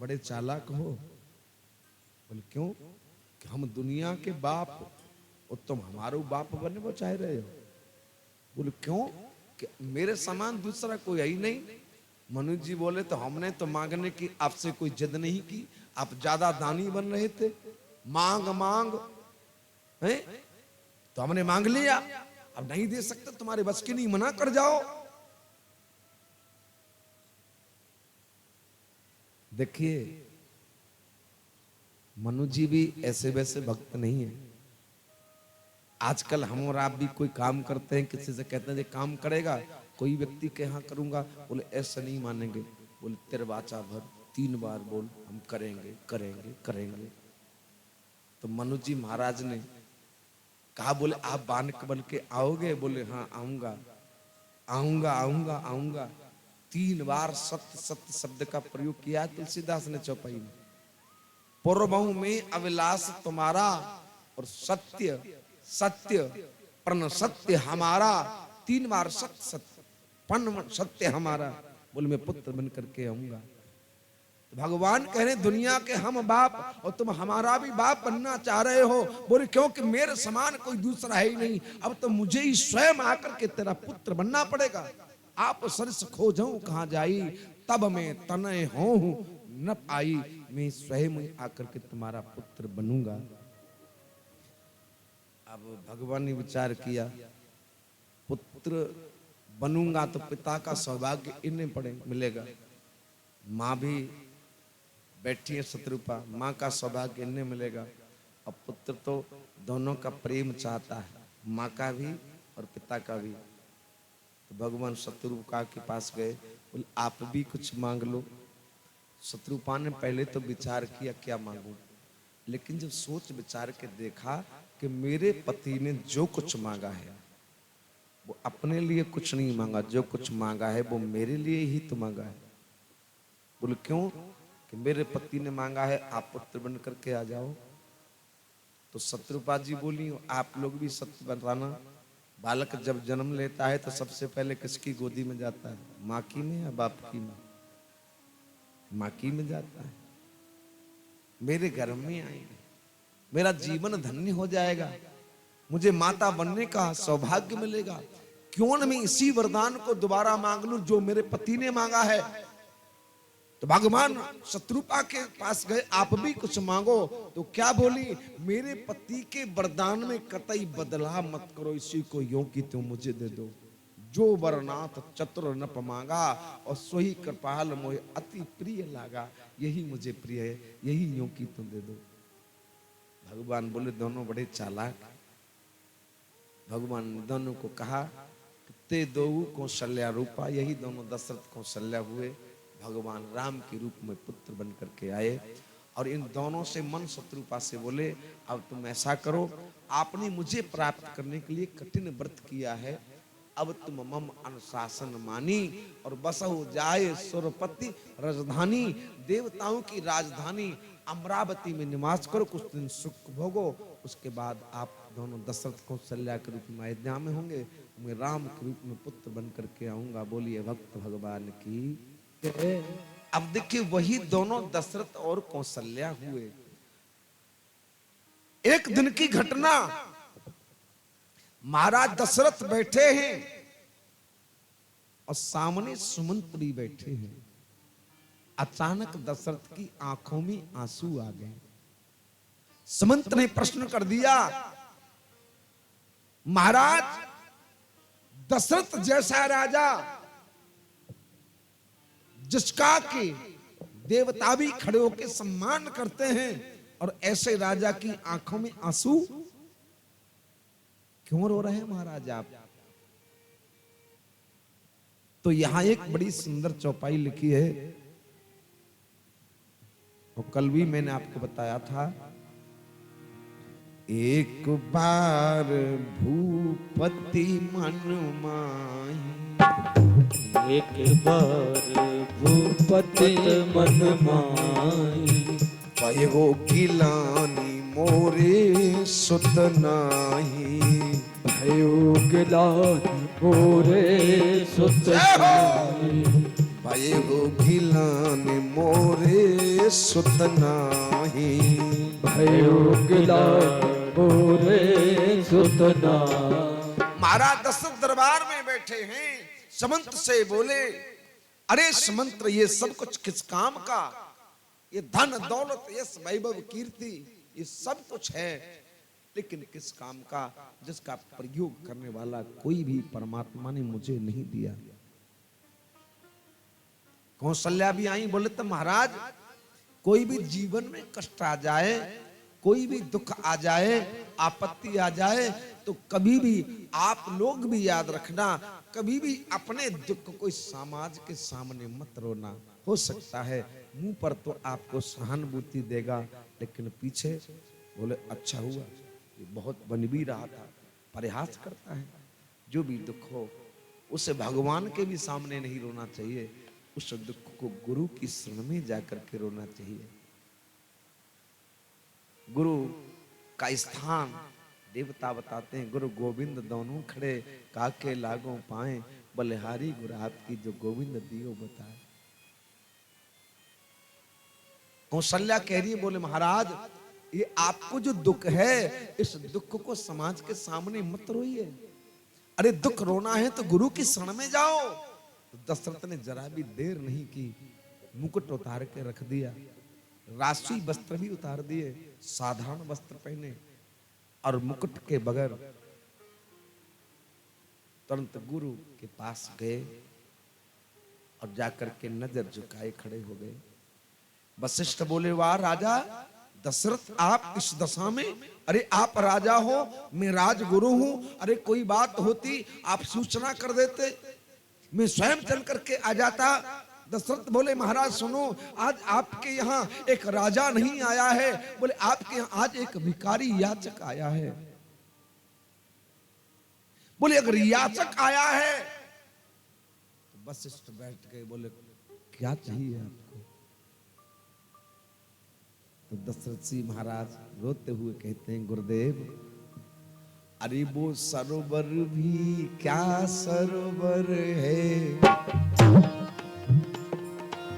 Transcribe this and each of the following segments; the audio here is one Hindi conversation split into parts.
बड़े चालाक हो। बोले क्यों? कि हम दुनिया के बाप और तुम हमारो बाप बनने को चाह रहे हो। बोले क्यों? कि मेरे समान दूसरा कोई है ही नहीं। मनु जी बोले तो हमने तो मांगने की आपसे कोई जिद नहीं की, आप ज्यादा दानी बन रहे थे। मांग मांग है तो हमने मांग लिया, अब नहीं दे सकते, तुम्हारे बस की नहीं, मना कर जाओ। देखिए मनु जी भी ऐसे वैसे भक्त नहीं है। आजकल हम और आप भी कोई काम करते हैं, किसी से कहते हैं ये काम करेगा, कोई व्यक्ति के यहाँ करूंगा, बोले ऐसा नहीं मानेंगे। बोले तेरे वाचा भर 3 बार बोल, हम करेंगे करेंगे करेंगे। तो मनु जी महाराज ने कहा, बोले आप बानक बन के आओगे? बोले हाँ आऊंगा आऊंगा आऊंगा आऊंगा। 3 बार सत्य सत्य शब्द का प्रयोग किया तुलसीदास ने चौपाई में। पूर्वहु में अविलास तुम्हारा और सत्य सत्य प्रण सत्य हमारा। 3 बार सत्य सत्य प्रण सत्य हमारा। बोले मैं पुत्र बन करके आऊंगा। तो भगवान कह रहे दुनिया के हम बाप और तुम हमारा भी बाप बनना चाह रहे हो। बोले क्योंकि मेरे समान कोई दूसरा है ही नहीं, अब तो मुझे ही स्वयं आकर के तेरा पुत्र बनना पड़ेगा। आप सरस खोजो कहां जाई, तब मैं तनय हूं न पाई। मैं स्वयं आकर के तुम्हारा पुत्र बनूंगा। अब भगवान ने विचार किया, पुत्र बनूंगा तो पिता का सौभाग्य इन्हें पड़े मिलेगा। माँ भी बैठी है शत्रुपा, माँ का सौभाग्य इन्हें मिलेगा। अब पुत्र तो दोनों का प्रेम चाहता है, माँ का भी और पिता का भी। तो भगवान शत्रुपा के पास गए, बोले आप भी कुछ मांग लो। शत्रुपा ने पहले तो विचार किया क्या मांगू, लेकिन जब सोच विचार के देखा कि मेरे पति ने जो कुछ मांगा है वो अपने लिए कुछ नहीं मांगा, जो कुछ मांगा है वो मेरे लिए ही तो मांगा है। बोले क्यों? कि मेरे पति ने मांगा है आप पुत्र बन करके आ जाओ। तो शत्रुपा जी बोली आप लोग भी सत्य बताना, बालक जब जन्म लेता है तो सबसे पहले किसकी गोदी में जाता है? माँ की में या बाप की में? माँ की में जाता है। मेरे घर में आएंगे, मेरा जीवन धन्य हो जाएगा, मुझे माता बनने का सौभाग्य मिलेगा। क्यों न मैं इसी वरदान को दोबारा मांग लूं जो मेरे पति ने मांगा है। तो भगवान शत्रुपा के पास गए, आप भी कुछ मांगो। तो क्या बोली? मेरे पति के वरदान में कतई बदला मत करो, इसी को यों की तुम मुझे दे दो। जो वरनाथ चतुर नप मांगा और सोही कृपाल मोहे अति प्रिय लागा। यही मुझे प्रिय है, यही यों की तुम दे दो। भगवान बोले दोनों बड़े चालाक। भगवान ने दोनों को कहा ते दो कौशल्या रूपा, यही दोनों दशरथ कौशल्या हुए, भगवान राम के रूप में पुत्र बन करके आए। और इन दोनों से मन शत्रुपा से बोले अब तुम ऐसा करो, आपने मुझे प्राप्त करने के लिए कठिन व्रत किया है, अब तुम मम अनुशासन मानी और बसहु जाए सुरपति राजधानी। देवताओं की राजधानी अमरावती में निवास करो, कुछ दिन सुख भोगो, उसके बाद आप दोनों दशरथ कौशल्या के रूप में अयोध्या में होंगे, मैं राम के रूप में पुत्र बन करके आऊंगा। बोलिए भक्त भगवान की। अब देखिए वही दोनों दशरथ और कौशल्या हुए। एक दिन की घटना, महाराज दशरथ बैठे हैं और सामने सुमंत्री बैठे हैं। अचानक दशरथ की आंखों में आंसू आ गए। सुमंत ने प्रश्न कर दिया, महाराज दशरथ जैसा राजा जिसका के देवता भी खड़े होकर सम्मान करते हैं, और ऐसे राजा की आंखों में आंसू क्यों रो रहे हैं महाराज आप? तो यहां एक बड़ी सुंदर चौपाई लिखी है, और कल भी मैंने आपको बताया था। एक बार भूपति मन माही, एक बार भूपति मन माही, भयो गिलानी मोरे सुत नाही। भयो गिलानी मोरे सुत नाही। भय हो गिलान मोरे सुत नाही। भयो गिलान मोरे सुत नाही। महाराज दशरथ दरबार में बैठे हैं, समंत से बोले, अरे समंत ये सब कुछ किस काम का? ये धन दौलत यश वैभव कीर्ति ये सब कुछ है, लेकिन किस काम का जिसका प्रयोग करने वाला कोई भी परमात्मा ने मुझे नहीं दिया। कौशल्या भी आई, बोले तो महाराज कोई भी जीवन में कष्ट आ जाए, कोई भी दुख आ जाए, आपत्ति आ जाए, तो कभी भी आप लोग भी याद रखना, कभी भी अपने दुख को समाज के सामने मत रोना। हो सकता है मुंह पर तो आपको सहानुभूति देगा, लेकिन पीछे बोले अच्छा हुआ, ये बहुत बन भी रहा था, परिहास करता है। जो भी दुख हो उसे भगवान के भी सामने नहीं रोना चाहिए, उस दुख को गुरु की शरण में जाकर के रोना चाहिए। गुरु का स्थान देवता बताते हैं, गुरु गोविंद दोनों खड़े, काके लागों पाए, बलिहारी गुरु आपकी जो गोविंद दियो बताए। कौशल्या कह रही है, बोले महाराज ये आपको जो दुख है, इस दुख को समाज के सामने मत रोइए। अरे दुख रोना है तो गुरु की शरण में जाओ। तो दशरथ ने जरा भी देर नहीं की, मुकुट उतार के रख दिया, राशि वस्त्र भी उतार दिए, साधारण वस्त्र पहने और मुकुट के बगैर तुरंत गुरु के पास गए और जाकर के नजर झुकाए खड़े हो गए। वशिष्ठ बोले, वाह राजा दशरथ, आप इस दशा में? अरे आप राजा हो, मैं राजगुरु हूं, अरे कोई बात होती आप सूचना कर देते, मैं स्वयं चल करके आ जाता। दशरथ बोले, महाराज सुनो, आज आपके यहाँ एक राजा नहीं आया है, बोले आपके यहाँ आज एक भिखारी याचक आया है। बोले अगर याचक आया है तो वशिष्ठ बैठ गए, बोले क्या चाहिए आपको? तो दशरथ जी महाराज रोते हुए कहते हैं, गुरुदेव अरे वो सरोवर भी क्या सरोवर है।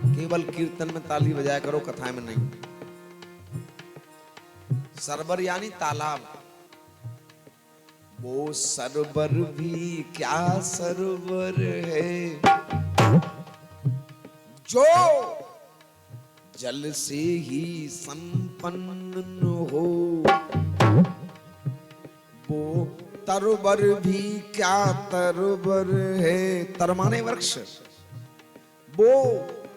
केवल कीर्तन में ताली बजाया करो, कथाएं में नहीं। सरोवर यानी तालाब। वो सरोवर भी क्या सरोवर है, जो जल से ही संपन्न हो। वो तरुबर भी क्या तरुबर है, तर माने वृक्ष। वो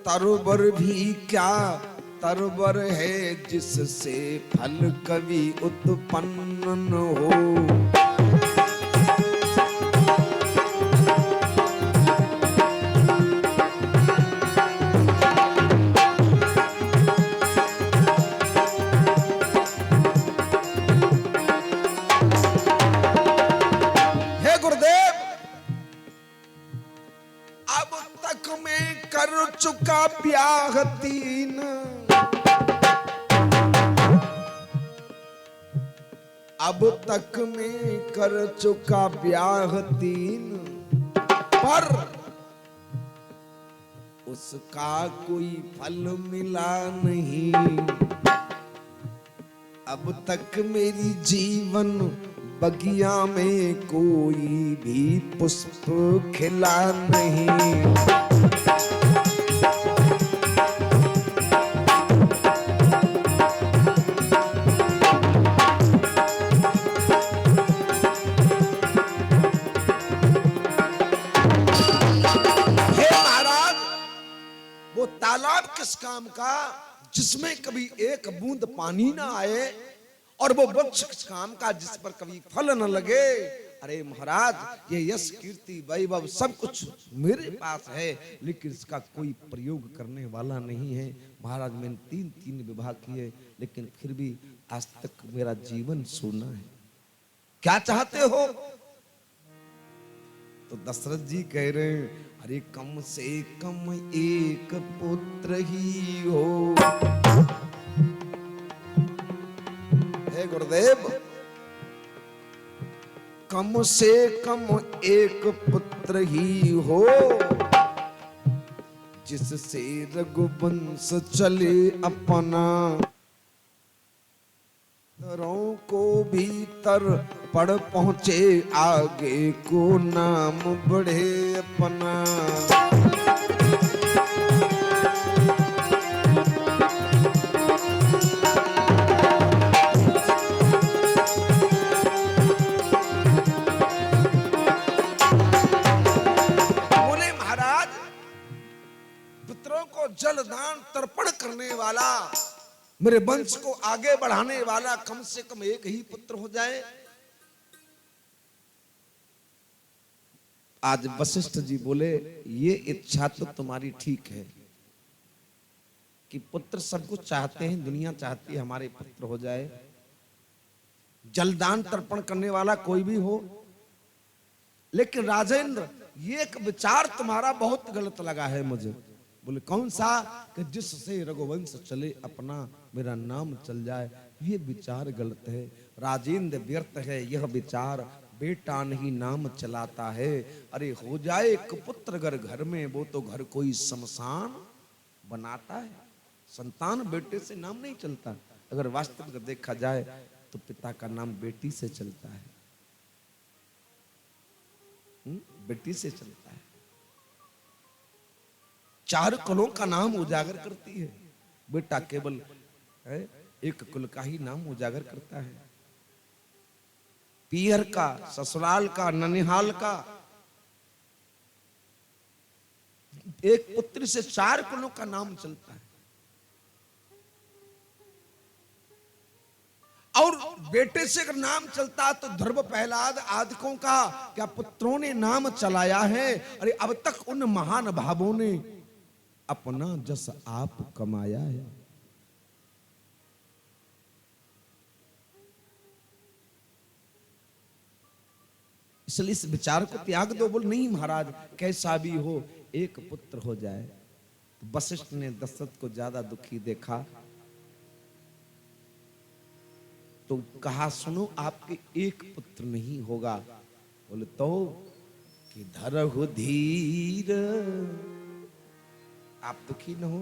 तरुबर भी क्या तरुबर है, जिससे फल कभी उत्पन्न हो। चुका ब्याह 3, अब तक मैं कर चुका ब्याह 3, पर उसका कोई फल मिला नहीं। अब तक मेरी जीवन बगिया में कोई भी पुष्प खिला नहीं। तालाब किस काम का, जिसमें कभी एक बूंद पानी ना आए, और वो वृक्ष किस काम का, जिस पर कभी फल न लगे। अरे महाराज ये यश कीर्ति वैभव सब कुछ मेरे पास है, लेकिन इसका कोई प्रयोग करने वाला नहीं है। महाराज मैंने 3 विवाह किए, लेकिन फिर भी आज तक मेरा जीवन सूना है। क्या चाहते हो? तो दशरथ जी कह रहे हैं, अरे कम से कम एक पुत्र ही हो। हे गुरुदेव, कम से कम एक पुत्र ही हो, जिससे रघुवंश चले अपना, तरों को भीतर पड़ पहुंचे, आगे को नाम बढ़े अपना। बोले महाराज, पुत्रों को जलदान तर्पण करने वाला, मेरे वंश को आगे बढ़ाने वाला कम से कम एक ही पुत्र हो जाए। आज वशिष्ठ जी बोले, ये इच्छा तो तुम्हारी ठीक है कि पुत्र सब कुछ चाहते हैं, दुनिया चाहती है हमारे पुत्र हो जाए, जलदान तर्पण करने वाला कोई भी हो। लेकिन राजेंद्र, ये एक विचार तुम्हारा बहुत गलत लगा है मुझे। बोले कौन सा? कि जिससे रघुवंश चले अपना, मेरा नाम चल जाए, ये विचार गलत है राजेंद्र, व्यर्थ है यह विचार, बेटा नहीं नाम चलाता है। अरे हो जाए एक पुत्र अगर घर में, वो तो घर कोई शमशान बनाता है। संतान बेटे से नाम नहीं चलता। अगर वास्तव में देखा जाए तो पिता का नाम बेटी से चलता है, बेटी से चलता है। चार कुलों का नाम उजागर करती है, बेटा केवल एक कुल का ही नाम उजागर करता है। पियर का, ससुराल का, ननिहाल का, एक पुत्र से चार कुलों का नाम चलता है। और बेटे से अगर नाम चलता तो ध्रुव प्रहलाद आदिकों का क्या पुत्रों ने नाम चलाया है। अरे अब तक उन महान भावों ने अपना जस आप कमाया है। इसलिए इस विचार को त्याग दो। बोल नहीं महाराज, कैसा भी हो एक पुत्र हो जाए। तो वशिष्ठ ने दशरथ को ज्यादा दुखी देखा तो कहा, सुनो आपके एक पुत्र नहीं होगा। बोले तो कि धरहु धीर, आप दुखी न हो,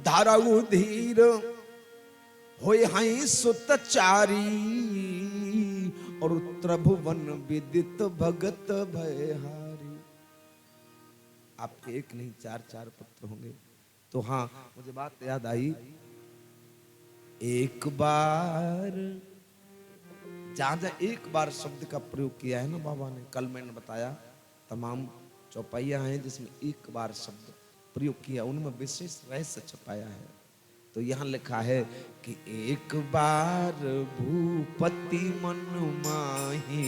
धरहु धीर होय हई सुतचारी, और त्रिभुवन विदित भगत भयहारी। आपके एक नहीं चार चार पुत्र होंगे। तो हाँ, मुझे बात याद आई, एक बार, जहां जहां एक बार शब्द का प्रयोग किया है ना बाबा ने, कल मैंने बताया तमाम चौपाइयां हैं जिसमें एक बार शब्द प्रयोग किया, उनमें विशेष रहस्य छुपाया है। तो यहां लिखा है कि एक बार भूपति मन माही,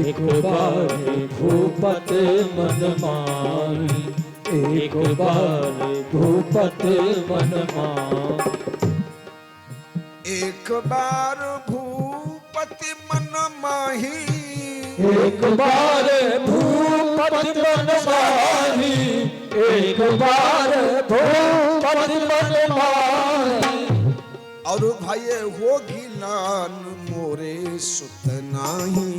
एक बार भूपति मन माही, एक बार भूपति मन माही, एक बार भूपति मन माही, एक बार भूपति मन माही, एक बार भूपति मन माही। और भाई होगी लान मोरे सुत नाही,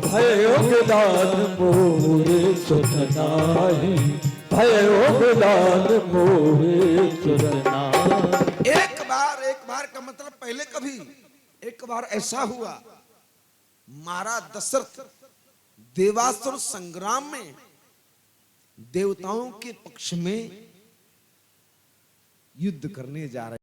भयो दान मोरे सुत नाही, भयो दान मोरे सुत नाही। एक बार का मतलब पहले कभी एक बार ऐसा हुआ, महाराज दशरथ देवासुर संग्राम में देवताओं के पक्ष में युद्ध करने जा रहे।